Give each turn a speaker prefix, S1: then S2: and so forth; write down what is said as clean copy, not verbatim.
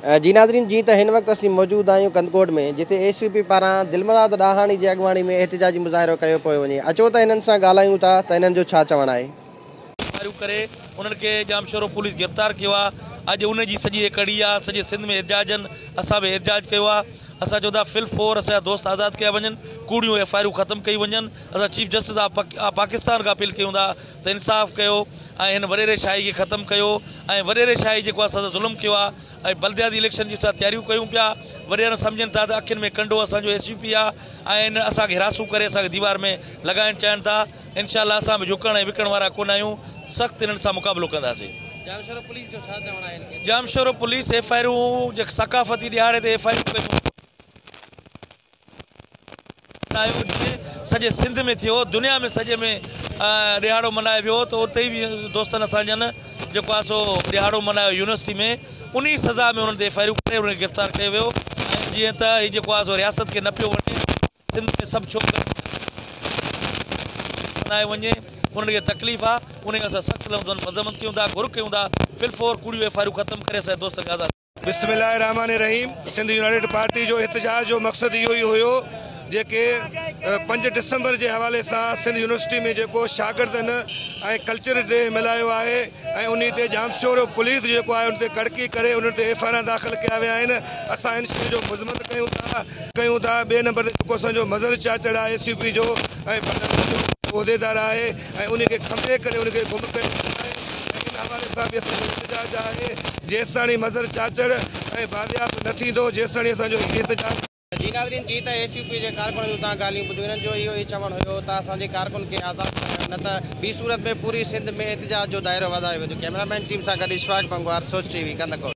S1: जी नाज़रीन, जी त हिन वक्त असीं मौजूद आहियूं कंदकोट में, जिते ACP पारां दिलमराद ॾाहाणी जी अॻवानी में एहतिजाजी मुज़ाहिरो कयो पियो वञे। अचो त हिननि सां ॻाल्हायूं था त हिननि जो छा चवणु आहे।
S2: करे उन्हनि खे जामशोरो पुलिस गिरफ़्तार किया। अॼु उन जी सॼी कड़ी आहे, सॼे सिंध में एहतिजाजनि असां बि एहतिजाज किया। असां चओ था फिल फोर असांजा दोस्त आज़ादु कया वञनि, कूड़ियूं FIR ख़त्म कई वञनि। असां चीफ जस्टिस पाकिस्तान खां अपील कयूं था त इंसाफ़ कयो ऐं हिन वॾेरे शाही खे ख़त्म कयो। ऐं वॾेरे शाही जेको आहे असां ज़ुल्म कयो आहे ऐं बल्दियाती इलेक्शन जी असां तयारियूं कयूं पिया। वॾेरा सम्झनि था त अखियुनि में कंडो असांजो SUP आहे ऐं असांखे हिरासूं करे असांखे दीवार में लॻाइणु चाहिनि था। इनशाला असां बि झुकण ऐं विकण वारा कोन आहियूं, सख़्तु हिननि सां मुक़ाबिलो कंदासीं। जामशोरो पुलिस FIR जे सकाफ़ती ॾियारे ते FIR सॼे सिंध में थियो, दुनिया में सॼे में ॾिहाड़ो मल्हायो वियो, त उते बि दोस्तनि असांजनि जेको आहे सो ॾिहाड़ो मल्हायो यूनिवर्सिटी में। उन सज़ा में उन्हनि ते FIR करे उन्हनि खे गिरफ़्तार कयो वियो। ऐं जीअं त हीउ जेको आहे सो रियासत खे न पियो वञे, सिंध में सभु छोकिरा मल्हायो वञे, उन्हनि खे तकलीफ़ आहे। उनखे असां सख़्तु लफ़्ज़नि मज़म्मत कयूं था, घुर कयूं था, फिल फोर कूड़ियूं FIR ख़त्म करे असांजे दोस्तनि खे आज़ादु।
S3: बिस्मिल्लाहिर्रहमानिर्रहीम। सिंध यूनाइटेड पार्टी जो एहतिजाज जो मक़सदु इहो ई हुयो जेके 5 डिसंबर जे हवाले सां सिंध यूनिवर्सिटी में जेको शागिर्दनि ऐं कल्चर डे मल्हायो आहे ऐं उन ते जामशोरो पुलिस जेको आहे उन ते कड़की करे उन ते FIR दाख़िल कया विया आहिनि। असां इन शइ जो मज़म्मत कयूं था। ॿिए नंबर ते जेको असांजो मज़र चाचड़ आहे SUP जो ऐं उहिदेदार आहे ऐं उनखे खंभे करे उनखे गुम कयो आहे। इन हवाले सां बि असांजो एहतिजाज आहे। जेसि ताणी मज़र चाचड़ ऐं बादियाब न थींदो, जेसि ताणी असांजो एहतिजाज।
S1: जी नाज़रीन, जी त ACP जे कारकुन जो तव्हां ॻाल्हियूं ॿुधियूं, हिननि जो इहो ई चवणु हुयो त असांजे कारकुन खे आज़ादु कयो, न त ॿी सूरत में पूरी सिंध में एहतिजाज जो दाइरो वधायो वेंदो। कैमरामैन टीम सां गॾु इशफाक पंगवार, सोच TV कंदकोट।